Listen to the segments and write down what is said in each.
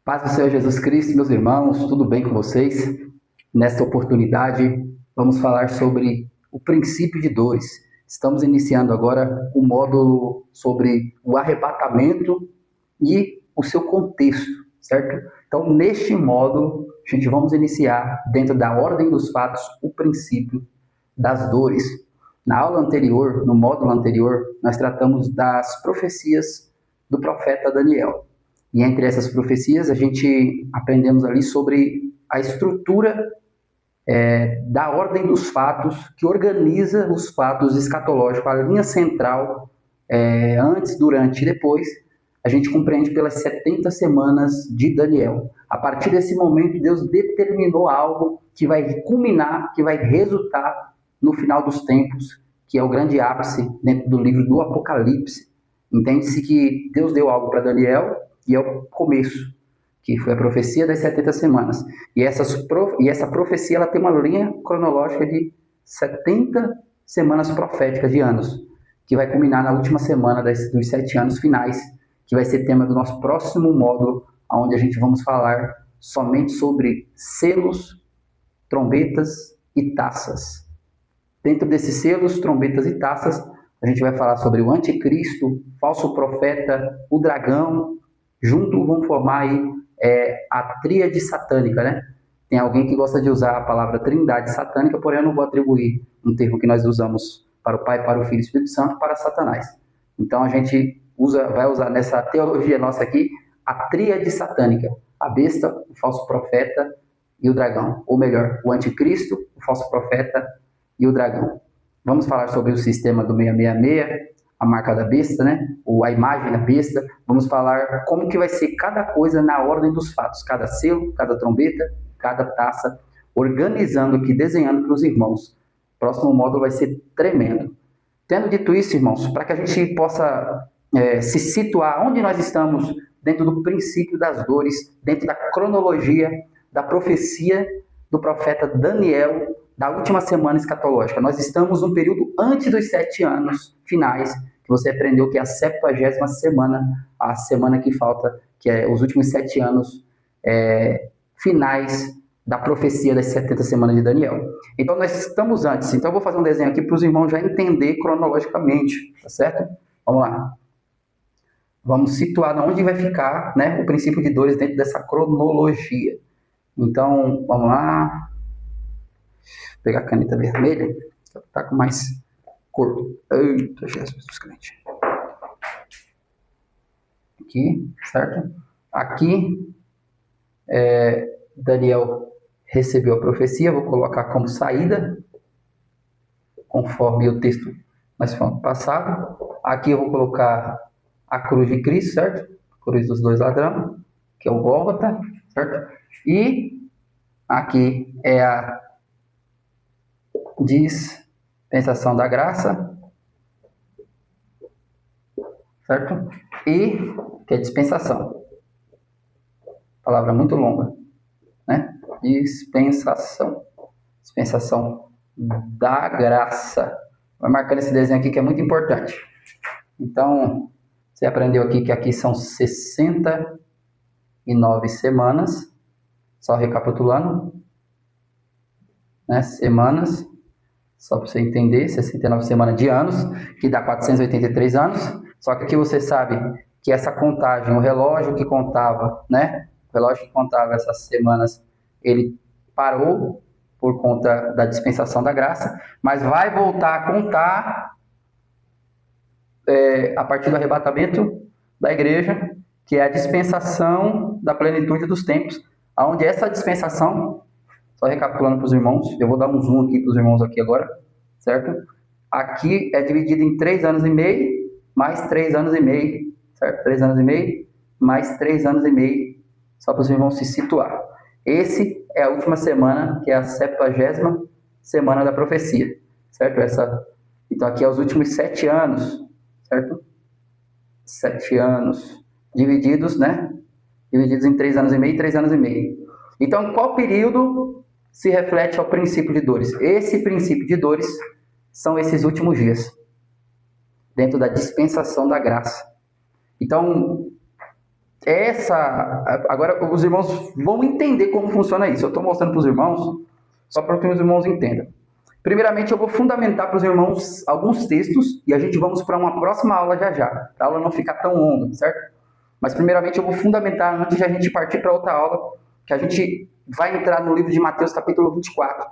Paz do Senhor Jesus Cristo, meus irmãos, tudo bem com vocês? Nesta oportunidade, vamos falar sobre o princípio de dores. Estamos iniciando agora o módulo sobre o arrebatamento e o seu contexto, certo? Então, neste módulo, a gente vamos iniciar, dentro da ordem dos fatos, o princípio das dores. Na aula anterior, no módulo anterior, nós tratamos das profecias do profeta Daniel. E entre essas profecias, a gente aprendemos ali sobre a estrutura da ordem dos fatos, que organiza os fatos escatológicos, a linha central, antes, durante e depois, a gente compreende pelas 70 semanas de Daniel. A partir desse momento, Deus determinou algo que vai culminar, que vai resultar no final dos tempos, que é o grande ápice dentro do livro do Apocalipse. Entende-se que Deus deu algo para Daniel, e é o começo, que foi a profecia das 70 semanas. E essa profecia ela tem uma linha cronológica de 70 semanas proféticas de anos, que vai culminar na última semana dos 7 anos finais, que vai ser tema do nosso próximo módulo, onde a gente vamos falar somente sobre selos, trombetas e taças. Dentro desses selos, trombetas e taças, a gente vai falar sobre o anticristo, falso profeta, o dragão. Junto vão formar aí a tríade satânica, né? Tem alguém que gosta de usar a palavra trindade satânica, porém eu não vou atribuir um termo que nós usamos para o Pai, para o Filho e o Espírito Santo, para Satanás. Então a gente vai usar nessa teologia nossa aqui a tríade satânica, a besta, o falso profeta e o dragão. Ou melhor, o anticristo, o falso profeta e o dragão. Vamos falar sobre o sistema do 666, a marca da besta, né? Ou a imagem da besta. Vamos falar como que vai ser cada coisa na ordem dos fatos, cada selo, cada trombeta, cada taça, organizando aqui, desenhando para os irmãos. O próximo módulo vai ser tremendo. Tendo dito isso, irmãos, para que a gente possa se situar onde nós estamos dentro do princípio das dores, dentro da cronologia da profecia do profeta Daniel, da última semana escatológica. Nós estamos num período antes dos 7 anos finais, que você aprendeu que é a 70ª semana, a semana que falta, que é os últimos 7 anos finais da profecia das 70 semanas de Daniel. Então, nós estamos antes. Então, eu vou fazer um desenho aqui para os irmãos já entender cronologicamente, tá certo? Vamos lá. Vamos situar onde vai ficar, né, o princípio de dores dentro dessa cronologia. Então, vamos lá. Vou pegar a caneta vermelha, tá com mais cor. Eita, Jesus crente. Aqui, certo? Aqui, Daniel recebeu a profecia, vou colocar como saída, conforme o texto nós falamos passado. Aqui eu vou colocar a cruz de Cristo, certo? A cruz dos 2 ladrões, que é o Gólgota, certo? E aqui é a dispensação da graça, certo? E que é dispensação. Palavra muito longa, né? Dispensação. Dispensação da graça. Vai marcando esse desenho aqui que é muito importante. Então, você aprendeu aqui que aqui são 69 semanas. Só recapitulando, né? Semanas. Só para você entender, 69 semanas de anos, que dá 483 anos. Só que aqui você sabe que essa contagem, o relógio que contava, né? O relógio que contava essas semanas, ele parou por conta da dispensação da graça, mas vai voltar a contar a partir do arrebatamento da igreja, que é a dispensação da plenitude dos tempos, onde essa dispensação, só recapitulando para os irmãos, eu vou dar um zoom aqui para os irmãos aqui agora, certo? Aqui é dividido em 3 anos e meio, mais 3 anos e meio, certo? 3 anos e meio, mais 3 anos e meio, só para os irmãos se situar. Esse é a última semana, que é a 70ª semana da profecia, certo? Então aqui é os últimos 7 anos, certo? 7 anos divididos, né? Divididos em 3 anos e meio e 3 anos e meio. Então, qual período se reflete ao princípio de dores? Esse princípio de dores são esses últimos dias, dentro da dispensação da graça. Então, Agora os irmãos vão entender como funciona isso. Eu estou mostrando para os irmãos, só para que os irmãos entendam. Primeiramente, eu vou fundamentar para os irmãos alguns textos e a gente vamos para uma próxima aula já, para a aula não ficar tão longa, certo? Mas primeiramente eu vou fundamentar antes de a gente partir para outra aula, que a gente vai entrar no livro de Mateus capítulo 24.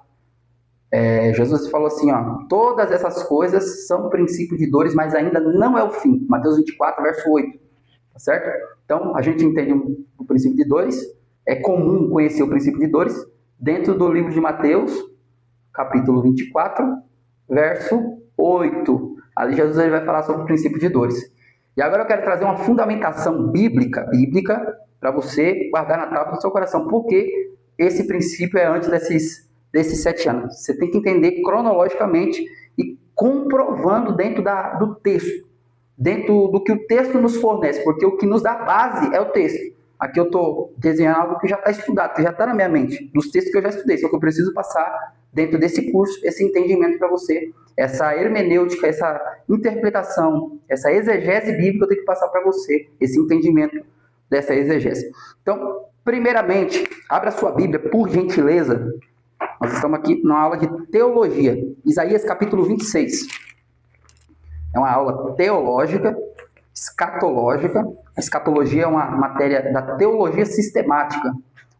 Jesus falou assim, ó, todas essas coisas são princípio de dores, mas ainda não é o fim. Mateus 24, verso 8, tá certo? Então, a gente entende o princípio de dores, é comum conhecer o princípio de dores, dentro do livro de Mateus, capítulo 24, verso 8. Ali Jesus ele vai falar sobre o princípio de dores. E agora eu quero trazer uma fundamentação bíblica para você guardar na tábua do seu coração. Porque esse princípio é antes desses 7 anos. Você tem que entender cronologicamente e comprovando dentro do texto. Dentro do que o texto nos fornece. Porque o que nos dá base é o texto. Aqui eu estou desenhando algo que já está estudado, que já está na minha mente. Dos textos que eu já estudei. Só que eu preciso passar dentro desse curso, esse entendimento para você. Essa hermenêutica, essa interpretação, essa exegese bíblica eu tenho que passar para você. Esse entendimento dessa exegese. Então, primeiramente, abra a sua Bíblia, por gentileza. Nós estamos aqui numa aula de teologia. Isaías capítulo 26. É uma aula teológica, escatológica. A escatologia é uma matéria da teologia sistemática.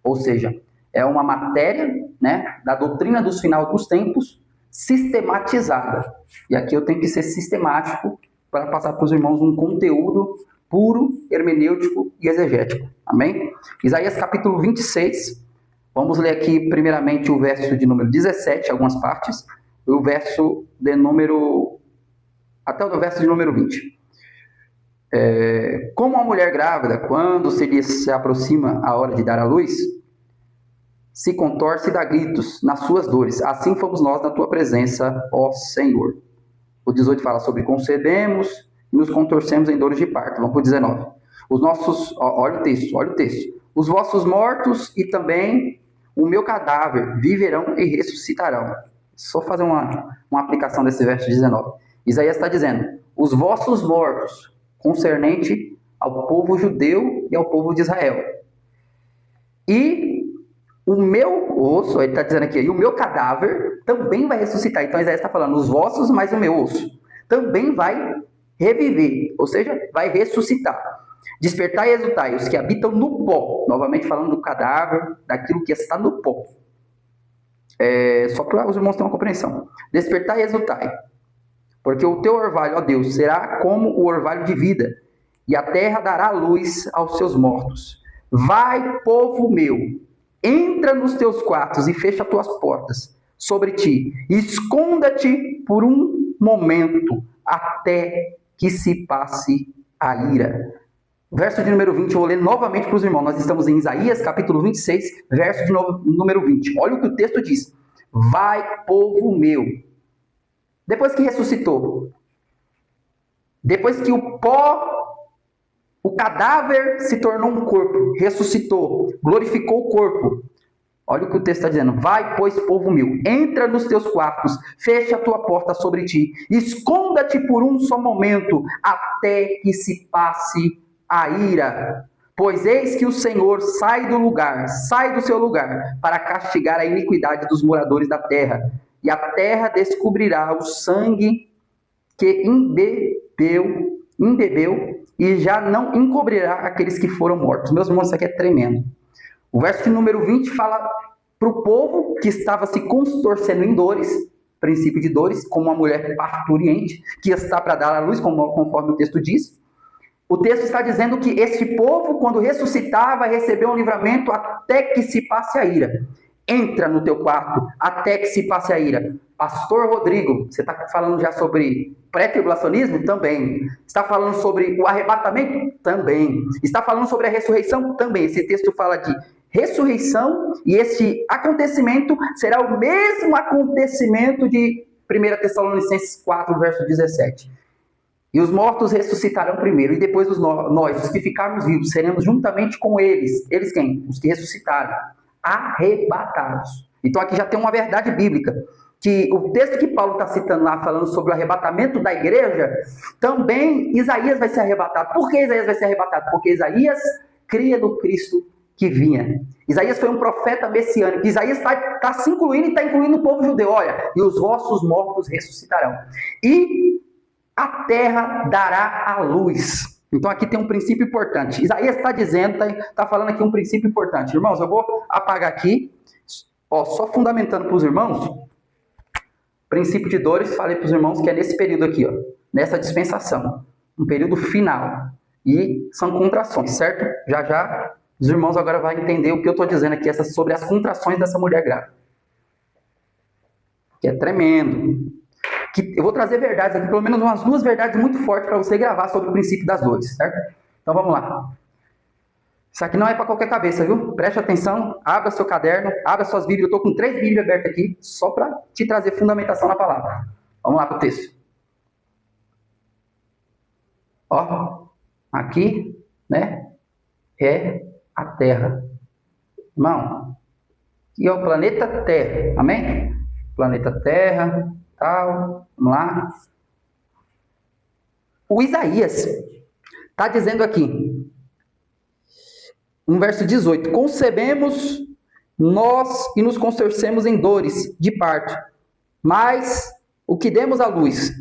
Ou seja, é uma matéria, né, da doutrina dos final dos tempos, sistematizada. E aqui eu tenho que ser sistemático para passar para os irmãos um conteúdo puro, hermenêutico e exegético. Amém? Isaías capítulo 26. Vamos ler aqui primeiramente o verso de número 17, algumas partes, e o verso de número... até o verso de número 20. Como a mulher grávida, quando se aproxima a hora de dar à luz, se contorce e dá gritos nas suas dores. Assim fomos nós na tua presença, ó Senhor. O 18 fala sobre concedemos e nos contorcemos em dores de parto. Vamos para o 19. Os nossos, olha o texto. Os vossos mortos e também o meu cadáver viverão e ressuscitarão. Só fazer uma aplicação desse verso 19. Isaías está dizendo, os vossos mortos, concernente ao povo judeu e ao povo de Israel. E o meu osso, ele está dizendo aqui, e o meu cadáver também vai ressuscitar. Então Isaías está falando, os vossos mais o meu osso também vai reviver, ou seja, vai ressuscitar. Despertai e exultai, os que habitam no pó, novamente falando do cadáver, daquilo que está no pó. Só para os irmãos terem uma compreensão. Despertai e exultai, porque o teu orvalho, ó Deus, será como o orvalho de vida, e a terra dará luz aos seus mortos. Vai, povo meu, entra nos teus quartos e fecha as tuas portas sobre ti. Esconda-te por um momento até que se passe a ira. Verso de número 20, eu vou ler novamente para os irmãos. Nós estamos em Isaías, capítulo 26, verso de número 20. Olha o que o texto diz. Vai, povo meu. Depois que ressuscitou, depois que o cadáver se tornou um corpo, ressuscitou, glorificou o corpo. Olha o que o texto está dizendo. Vai, pois, povo meu, entra nos teus quartos, fecha a tua porta sobre ti, esconda-te por um só momento, até que se passe a ira. Pois eis que o Senhor sai do seu lugar, para castigar a iniquidade dos moradores da terra. E a terra descobrirá o sangue que embebeu e já não encobrirá aqueles que foram mortos. Meus irmãos, isso aqui é tremendo. O verso de número 20 fala para o povo que estava se contorcendo em dores, princípio de dores, como uma mulher parturiente, que está para dar à luz, conforme o texto diz. O texto está dizendo que este povo, quando ressuscitar, vai receber um livramento até que se passe a ira. Entra no teu quarto até que se passe a ira. Pastor Rodrigo, você está falando já sobre pré-tribulacionismo? Também. Está falando sobre o arrebatamento? Também. Está falando sobre a ressurreição? Também. Esse texto fala de ressurreição e esse acontecimento será o mesmo acontecimento de 1 Tessalonicenses 4, verso 17. E os mortos ressuscitarão primeiro, e depois nós, os que ficarmos vivos, seremos juntamente com eles. Eles quem? Os que ressuscitaram. Arrebatados. Então aqui já tem uma verdade bíblica, que o texto que Paulo está citando lá, falando sobre o arrebatamento da igreja, também Isaías vai ser arrebatado. Por que Isaías vai ser arrebatado? Porque Isaías, cria no Cristo que vinha. Isaías foi um profeta messiânico. Isaías está se incluindo e está incluindo o povo judeu. Olha, e os vossos mortos ressuscitarão. E a terra dará a luz. Então aqui tem um princípio importante. Isaías está dizendo, está falando aqui um princípio importante. Irmãos, eu vou apagar aqui, só fundamentando para os irmãos, princípio de dores, falei para os irmãos que é nesse período aqui, nessa dispensação, um período final. E são contrações, certo? Já já os irmãos agora vão entender o que eu estou dizendo aqui sobre as contrações dessa mulher grávida. Que é tremendo. Eu vou trazer verdades aqui, pelo menos umas 2 verdades muito fortes para você gravar sobre o princípio das dores, certo? Então vamos lá. Isso aqui não é para qualquer cabeça, viu? Preste atenção, abra seu caderno, abra suas Bíblias. Eu estou com 3 Bíblias abertas aqui, só para te trazer fundamentação na palavra. Vamos lá para o texto. Ó, aqui, né, é a Terra. Irmão, aqui é o planeta Terra, amém? Planeta Terra, tal, vamos lá. O Isaías está dizendo aqui, no verso 18, concebemos nós e nos consorcemos em dores de parto, mas o que demos à luz,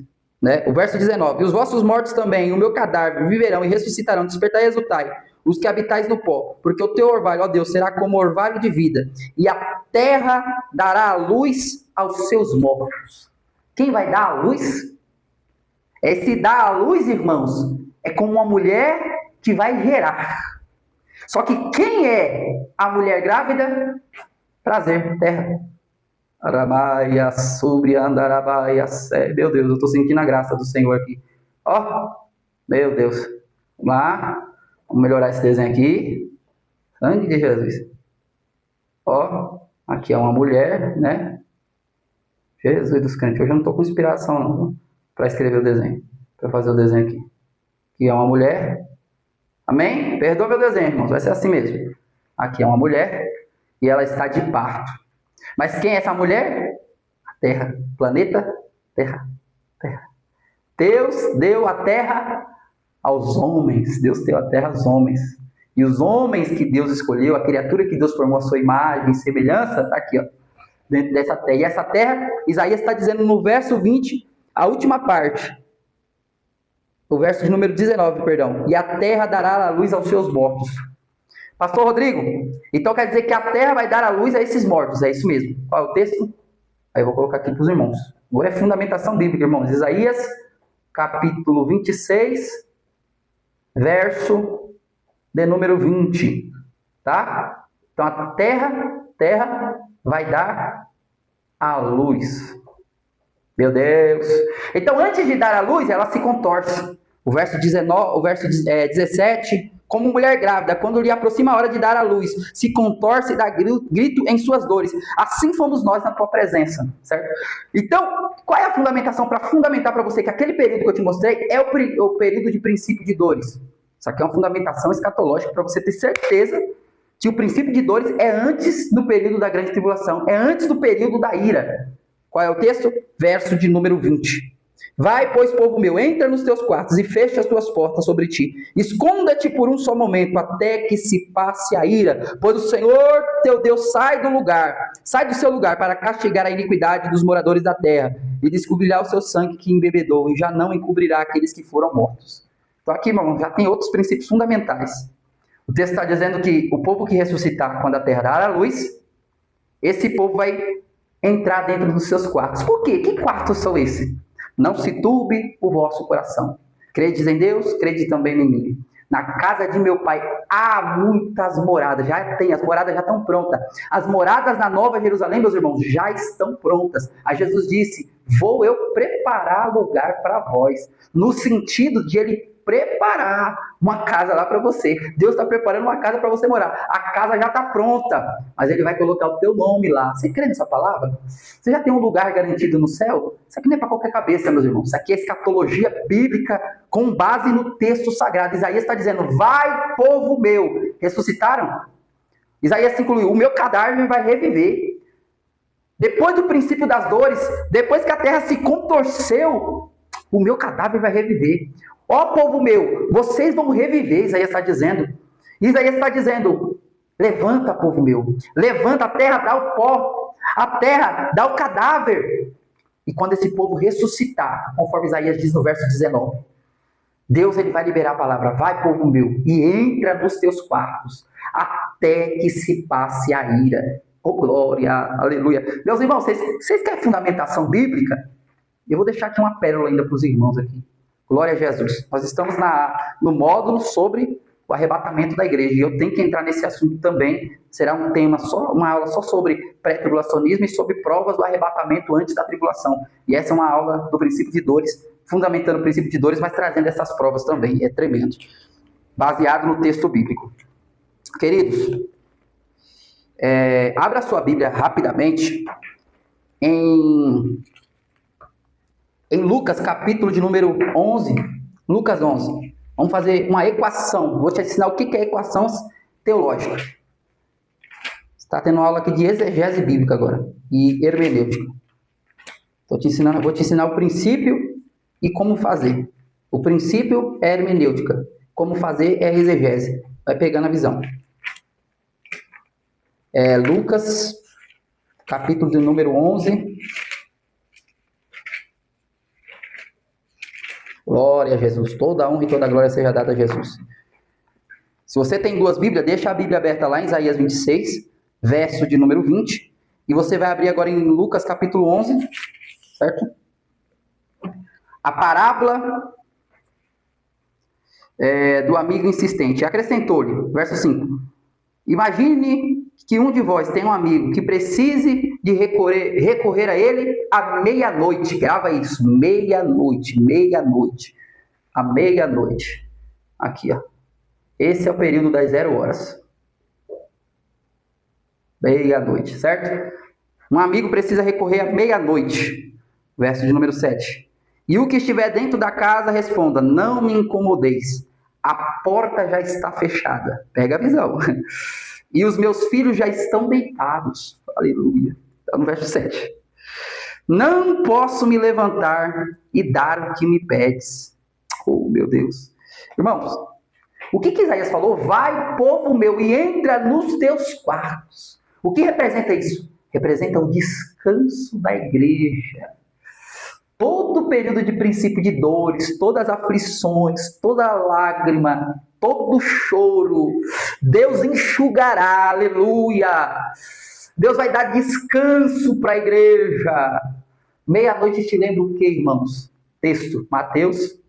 né? O verso 19, e os vossos mortos também, o meu cadáver, viverão e ressuscitarão, despertai e exultai, os que habitais no pó, porque o teu orvalho, ó Deus, será como orvalho de vida, e a terra dará a luz aos seus mortos. Quem vai dar a luz? Esse dar a luz, irmãos, é como uma mulher que vai gerar. Só que quem é a mulher grávida? Prazer, terra. Aramaia, sobre andarabaia, meu Deus, eu estou sentindo a graça do Senhor aqui. Ó, meu Deus. Vamos lá. Vamos melhorar esse desenho aqui. Sangue de Jesus. Ó, aqui é uma mulher, né? Jesus dos crentes. Hoje eu não estou com inspiração não, para escrever o desenho. Para fazer o desenho aqui. Aqui é uma mulher. Amém? Perdoa meu desenho, irmãos. Vai ser assim mesmo. Aqui é uma mulher e ela está de parto. Mas quem é essa mulher? A terra. Planeta Terra. Terra. Deus deu a terra aos homens. Deus deu a terra aos homens. E os homens que Deus escolheu, a criatura que Deus formou a sua imagem e semelhança, está aqui, ó, dentro dessa terra. E essa terra, Isaías está dizendo no verso 20, a última parte. O verso de número 19, perdão. E a terra dará a luz aos seus mortos. Pastor Rodrigo, então quer dizer que a terra vai dar a luz a esses mortos. É isso mesmo. Qual é o texto? Aí eu vou colocar aqui para os irmãos. Agora é fundamentação bíblica, irmãos. Isaías, capítulo 26, verso de número 20. Tá? Então a terra vai dar a luz. Meu Deus. Então antes de dar a luz, ela se contorce. O verso 19, o verso 17, como mulher grávida, quando lhe aproxima a hora de dar a luz, se contorce e dá grito em suas dores. Assim fomos nós na tua presença, certo? Então, qual é a fundamentação para fundamentar para você que aquele período que eu te mostrei é o período de princípio de dores? Isso aqui é uma fundamentação escatológica para você ter certeza que o princípio de dores é antes do período da grande tribulação, é antes do período da ira. Qual é o texto? Verso de número 20. Vai, pois, povo meu, entra nos teus quartos e fecha as tuas portas sobre ti. Esconda-te por um só momento, até que se passe a ira. Pois o Senhor teu Deus sai do seu lugar para castigar a iniquidade dos moradores da terra e descobrirá o seu sangue que embebedou e já não encobrirá aqueles que foram mortos. Então aqui, irmão, já tem outros princípios fundamentais. O texto está dizendo que o povo que ressuscitar quando a terra dar a luz, esse povo vai entrar dentro dos seus quartos. Por quê? Que quartos são esses? Não se turbe o vosso coração. Credes em Deus, crede também em mim. Na casa de meu pai há muitas moradas. As moradas já estão prontas. As moradas na Nova Jerusalém, meus irmãos, já estão prontas. Aí Jesus disse, vou eu preparar lugar para vós. No sentido de ele preparar uma casa lá para você. Deus está preparando uma casa para você morar. A casa já está pronta, mas ele vai colocar o teu nome lá. Você crê nessa palavra? Você já tem um lugar garantido no céu? Isso aqui não é para qualquer cabeça, meus irmãos. Isso aqui é escatologia bíblica com base no texto sagrado. Isaías está dizendo, vai, povo meu. Ressuscitaram? Isaías concluiu, o meu cadáver vai reviver. Depois do princípio das dores, depois que a terra se contorceu, o meu cadáver vai reviver. Ó povo meu, vocês vão reviver, Isaías está dizendo. Isaías está dizendo: levanta, povo meu, levanta, a terra dá o pó, a terra dá o cadáver. E quando esse povo ressuscitar, conforme Isaías diz no verso 19, Deus ele vai liberar a palavra: vai, povo meu, e entra nos teus quartos, até que se passe a ira. Oh, glória, aleluia. Meus irmãos, vocês querem fundamentação bíblica? Eu vou deixar aqui uma pérola ainda para os irmãos aqui. Glória a Jesus. Nós estamos no módulo sobre o arrebatamento da igreja. E eu tenho que entrar nesse assunto também. Será um tema, uma aula só sobre pré-tribulacionismo e sobre provas do arrebatamento antes da tribulação. E essa é uma aula do princípio de dores, fundamentando o princípio de dores, mas trazendo essas provas também. É tremendo. Baseado no texto bíblico. Queridos, abra sua Bíblia rapidamente em Lucas, capítulo de número 11. Lucas 11. Vamos fazer uma equação. Vou te ensinar o que é equação teológica. Está tendo aula aqui de exegese bíblica agora. E hermenêutica. Vou te ensinar o princípio e como fazer. O princípio é hermenêutica. Como fazer é exegese. Vai pegando a visão. Lucas, capítulo de número 11. Glória a Jesus. Toda a honra e toda a glória seja dada a Jesus. Se você tem duas Bíblias, deixa a Bíblia aberta lá em Isaías 26, verso de número 20. E você vai abrir agora em Lucas, capítulo 11. Certo? A parábola do amigo insistente. Acrescentou-lhe, verso 5. Imagine que um de vós tem um amigo que precise de recorrer a ele à meia-noite. Grava isso, meia-noite. À meia-noite. Aqui, ó. Esse é o período das 0 horas. Meia-noite, certo? Um amigo precisa recorrer à meia-noite. Verso de número 7. E o que estiver dentro da casa responda: não me incomodeis. A porta já está fechada. Pega a visão. E os meus filhos já estão deitados. Aleluia. Está no verso 7. Não posso me levantar e dar o que me pedes. Oh, meu Deus. Irmãos, o que Isaías falou? Vai, povo meu, e entra nos teus quartos. O que representa isso? Representa o descanso da igreja. Todo o período de princípio de dores, todas as aflições, toda lágrima, todo choro, Deus enxugará, aleluia. Deus vai dar descanso para a igreja. Meia-noite te lembra o que, irmãos? Texto, Mateus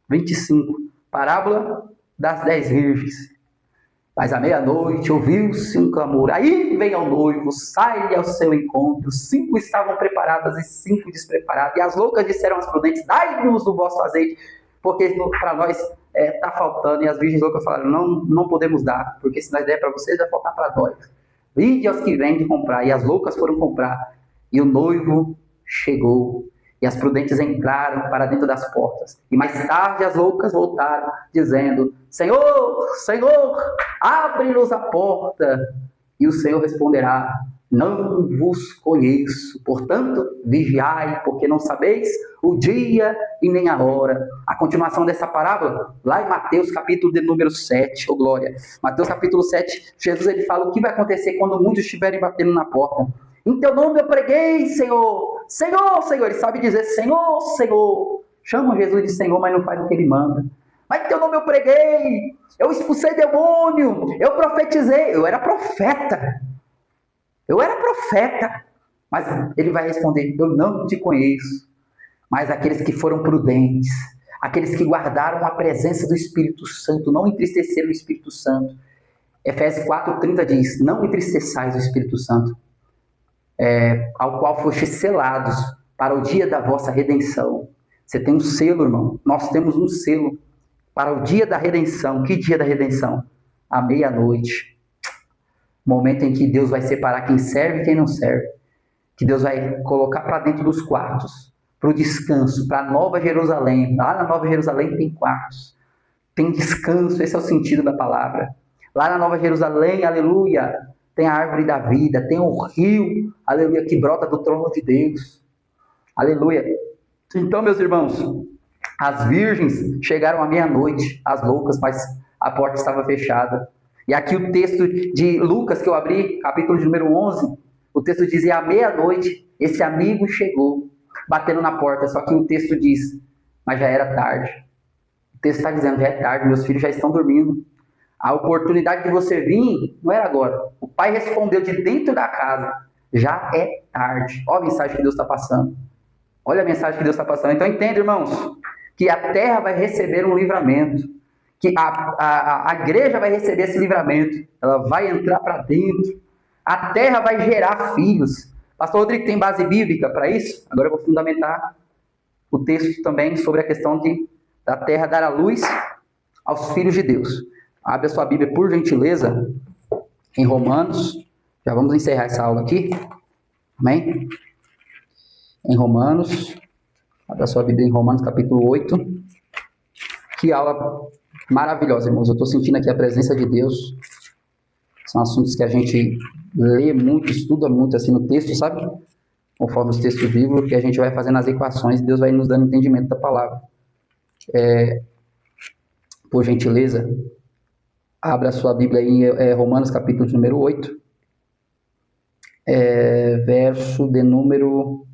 25, parábola das 10 virgens. Mas à meia-noite ouviu-se um clamor. Aí vem ao noivo, sai ao seu encontro. 5 estavam preparadas e 5 despreparadas. E as loucas disseram às prudentes: dai-nos do vosso azeite, porque para nós está faltando. E as virgens loucas falaram: não podemos dar, porque se nós der para vocês, vai faltar para nós. Vinde aos que vêm de comprar. E as loucas foram comprar. E o noivo chegou. E as prudentes entraram para dentro das portas. E mais tarde as loucas voltaram, dizendo: Senhor, Senhor, abre-nos a porta. E o Senhor responderá: não vos conheço. Portanto, vigiai, porque não sabeis o dia e nem a hora. A continuação dessa parábola, lá em Mateus, capítulo de número 7. Oh, glória. Mateus, capítulo 7, Jesus ele fala o que vai acontecer quando muitos estiverem batendo na porta. Em teu nome eu preguei, Senhor. Senhor, Senhor. Ele sabe dizer Senhor, Senhor. Chamam Jesus de Senhor, mas não faz o que ele manda. Mas em teu nome eu preguei. Eu expulsei demônio. Eu profetizei. Eu era profeta. Mas ele vai responder: eu não te conheço. Mas aqueles que foram prudentes, aqueles que guardaram a presença do Espírito Santo, não entristeceram o Espírito Santo. Efésios 4:30 diz: não entristeçais o Espírito Santo, ao qual fostes selados para o dia da vossa redenção. Você tem um selo, irmão. Nós temos um selo para o dia da redenção. Que dia da redenção? À meia-noite. Momento em que Deus vai separar quem serve e quem não serve. Que Deus vai colocar para dentro dos quartos, para o descanso, para a Nova Jerusalém. Lá na Nova Jerusalém tem quartos. Tem descanso, esse é o sentido da palavra. Lá na Nova Jerusalém, aleluia, tem a árvore da vida, tem o rio, aleluia, que brota do trono de Deus. Aleluia. Então, meus irmãos, as virgens chegaram à meia-noite, as loucas, mas a porta estava fechada. E aqui o texto de Lucas, que eu abri, capítulo de número 11, o texto diz, e à meia-noite, esse amigo chegou, batendo na porta, só que o texto diz, mas já era tarde. O texto está dizendo, já é tarde, meus filhos já estão dormindo. A oportunidade de você vir não era agora. O pai respondeu de dentro da casa, já é tarde. Olha a mensagem que Deus está passando. Olha a mensagem que Deus está passando. Então entenda, irmãos, que a terra vai receber um livramento. Que a igreja vai receber esse livramento. Ela vai entrar para dentro. A terra vai gerar filhos. Pastor Rodrigo, tem base bíblica para isso? Agora eu vou fundamentar o texto também sobre a questão da terra dar a luz aos filhos de Deus. Abre a sua Bíblia, por gentileza, em Romanos. Já vamos encerrar essa aula aqui. Amém? Em Romanos. Abre a sua Bíblia em Romanos, capítulo 8. Que aula maravilhosa, irmãos. Eu estou sentindo aqui a presença de Deus. São assuntos que a gente lê muito, estuda muito assim no texto, sabe? Conforme os textos bíblicos, que a gente vai fazendo as equações e Deus vai nos dando entendimento da palavra. Por gentileza, abra a sua Bíblia aí, Romanos, capítulo de número 8. Verso de número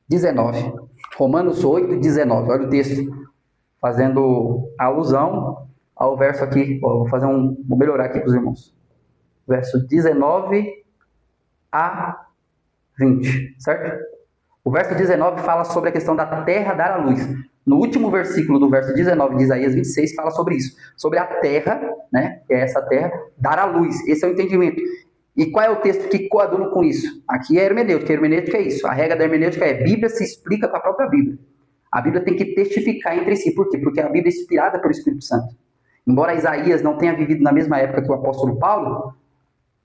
19. Romanos 8, 19. Olha o texto, fazendo alusão ao verso aqui. Vou melhorar aqui para os irmãos. Verso 19 a 20, certo? O verso 19 fala sobre a questão da terra dar a luz. No último versículo do verso 19 de Isaías 26 fala sobre isso. Sobre a terra, né, que é essa terra, dar a luz. Esse é o entendimento. E qual é o texto que coaduna com isso? Aqui é hermenêutica. Hermenêutica é isso. A regra da hermenêutica é: Bíblia se explica com a própria Bíblia. A Bíblia tem que testificar entre si. Por quê? Porque a Bíblia é inspirada pelo Espírito Santo. Embora Isaías não tenha vivido na mesma época que o apóstolo Paulo,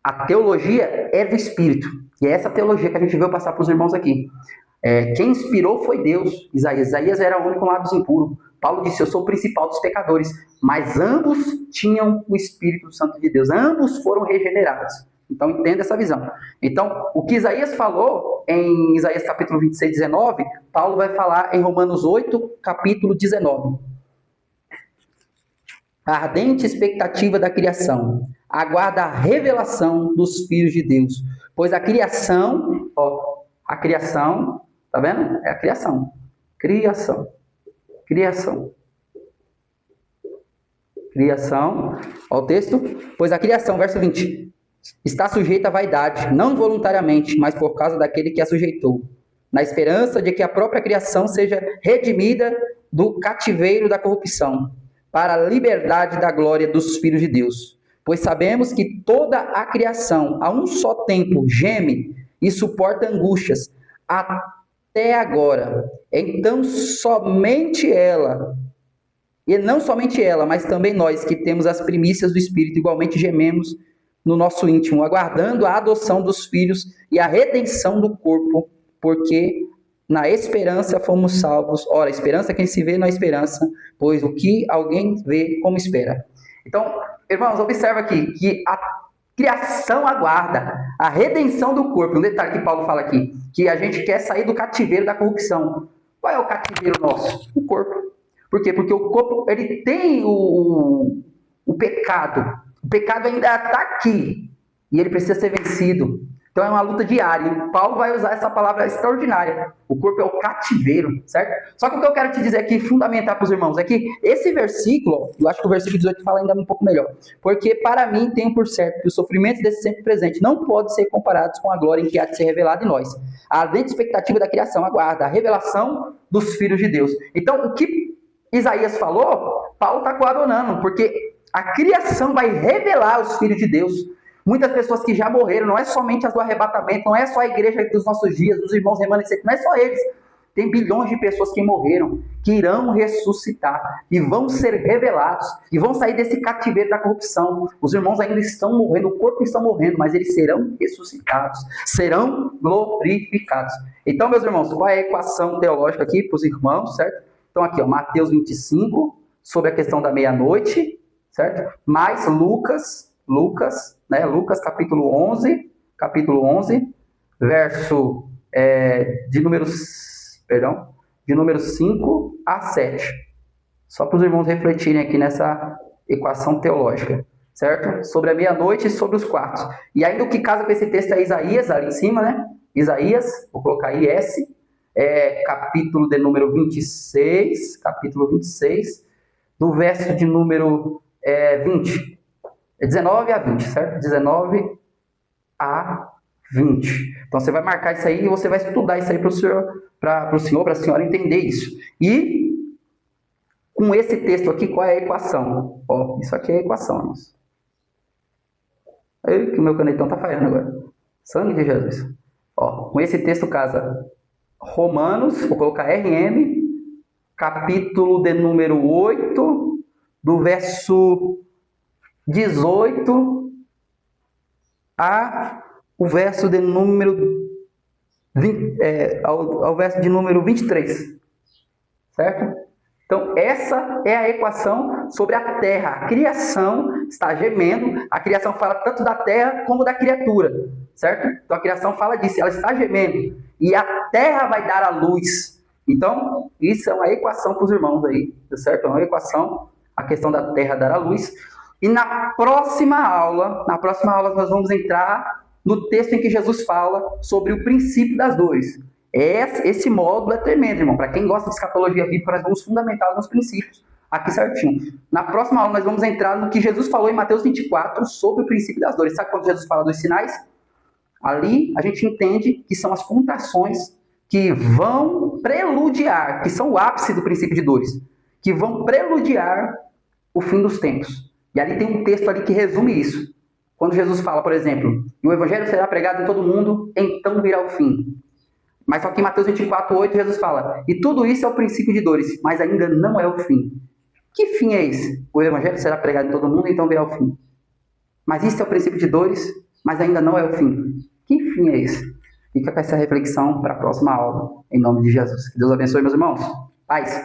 a teologia é do Espírito. E é essa teologia que a gente veio passar para os irmãos aqui. Quem inspirou foi Deus. Isaías era o único com lábios impuros. Paulo disse, eu sou o principal dos pecadores. Mas ambos tinham o Espírito Santo de Deus. Ambos foram regenerados. Então entenda essa visão. Então, o que Isaías falou em Isaías capítulo 26, 19, Paulo vai falar em Romanos 8, capítulo 19. A ardente expectativa da criação aguarda a revelação dos filhos de Deus. Pois a criação, tá vendo? É a criação. Criação, olha o texto. Pois a criação, verso 20, está sujeita à vaidade, não voluntariamente, mas por causa daquele que a sujeitou, na esperança de que a própria criação seja redimida do cativeiro da corrupção, para a liberdade da glória dos filhos de Deus. Pois sabemos que toda a criação, a um só tempo, geme e suporta angústias, até agora. Então, somente ela, e não somente ela, mas também nós, que temos as primícias do Espírito, igualmente gememos no nosso íntimo, aguardando a adoção dos filhos e a redenção do corpo, porque na esperança fomos salvos. Ora, a esperança quem se vê na esperança, pois o que alguém vê como espera. Então, irmãos, observa aqui que a criação aguarda a redenção do corpo. Um detalhe que Paulo fala aqui, que a gente quer sair do cativeiro da corrupção. Qual é o cativeiro nosso? O corpo. Por quê? Porque o corpo, ele tem o pecado. O pecado ainda está aqui e ele precisa ser vencido. Então é uma luta diária. E Paulo vai usar essa palavra extraordinária. O corpo é o cativeiro, certo? Só que o que eu quero te dizer aqui, fundamentar para os irmãos, é que esse versículo, eu acho que o versículo 18 fala ainda um pouco melhor. Porque para mim tenho por certo que os sofrimentos desse sempre presente não podem ser comparados com a glória em que há de ser revelada em nós. A ardente expectativa da criação aguarda a revelação dos filhos de Deus. Então o que Isaías falou, Paulo está coadunando, porque a criação vai revelar os filhos de Deus. Muitas pessoas que já morreram, não é somente as do arrebatamento, não é só a igreja dos nossos dias, dos irmãos remanescentes, não é só eles. Tem bilhões de pessoas que morreram, que irão ressuscitar e vão ser revelados e vão sair desse cativeiro da corrupção. Os irmãos ainda estão morrendo, o corpo está morrendo, mas eles serão ressuscitados, serão glorificados. Então, meus irmãos, qual é a equação teológica aqui para os irmãos, certo? Então aqui, ó, Mateus 25, sobre a questão da meia-noite, certo? Mais Lucas, capítulo 11, verso de número 5 a 7, Só para os irmãos refletirem aqui nessa equação teológica, certo? Sobre a meia-noite e sobre os quartos. E ainda o que casa com esse texto é Isaías, ali em cima, né? Isaías, vou colocar aí S, capítulo de número 26, do verso de número 20. 19 a 20, certo? 19 a 20. Então você vai marcar isso aí e você vai estudar isso aí para o senhor, para a senhora entender isso. E com esse texto aqui, qual é a equação? Ó, isso aqui é a equação, irmãos. Aí que o meu canetão tá falhando agora. Sangue de Jesus. Ó, com esse texto casa Romanos, vou colocar RM, capítulo de número 8, do verso 18 a o verso de número 20, ao verso de número 23. Certo? Então, essa é a equação sobre a terra. A criação está gemendo. A criação fala tanto da terra como da criatura. Certo? Então, a criação fala disso. Ela está gemendo. E a terra vai dar a luz. Então, isso é uma equação para os irmãos aí. Certo? É uma equação, a questão da terra dar a luz. E na próxima aula nós vamos entrar no texto em que Jesus fala sobre o princípio das dores. Esse módulo é tremendo, irmão. Para quem gosta de escatologia bíblica, nós vamos fundamentar alguns princípios aqui certinho. Na próxima aula, nós vamos entrar no que Jesus falou em Mateus 24 sobre o princípio das dores. Sabe quando Jesus fala dos sinais? Ali a gente entende que são as contrações que vão preludiar, que são o ápice do princípio de dores, que vão preludiar o fim dos tempos. E ali tem um texto ali que resume isso. Quando Jesus fala, por exemplo, o evangelho será pregado em todo mundo, então virá o fim. Mas só que em Mateus 24, 8, Jesus fala, e tudo isso é o princípio de dores, mas ainda não é o fim. Que fim é esse? O evangelho será pregado em todo mundo, então virá o fim. Mas isso é o princípio de dores, mas ainda não é o fim. Que fim é esse? Fica com essa reflexão para a próxima aula, em nome de Jesus. Que Deus abençoe, meus irmãos. Paz.